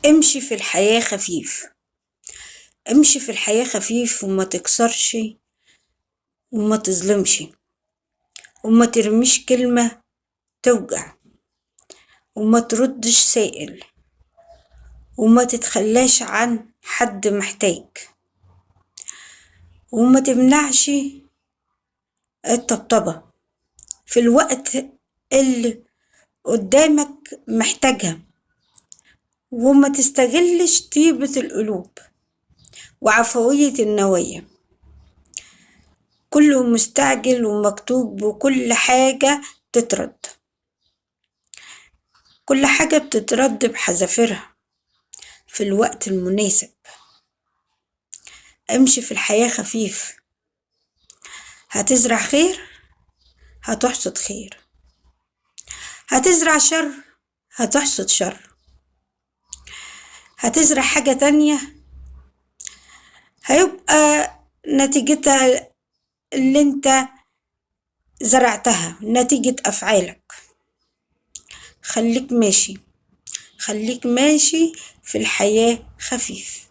امشي في الحياة خفيف. امشي في الحياة خفيف وما تكسرش وما تظلمش وما ترميش كلمة توجع وما تردش سائل وما تتخلاش عن حد محتاج وما تمنعش الطبطبة في الوقت اللي قدامك محتاجها، وما تستغلش طيبة القلوب وعفوية النوايا. كله مستعجل ومكتوب وكل حاجة تترد، كل حاجة بتترد بحذافيرها في الوقت المناسب. امشي في الحياة خفيف، هتزرع خير هتحصد خير، هتزرع شر هتحصد شر، هتزرع حاجة تانية هيبقى نتيجتها اللي انت زرعتها، نتيجة أفعالك. خليك ماشي، خليك ماشي في الحياة خفيف.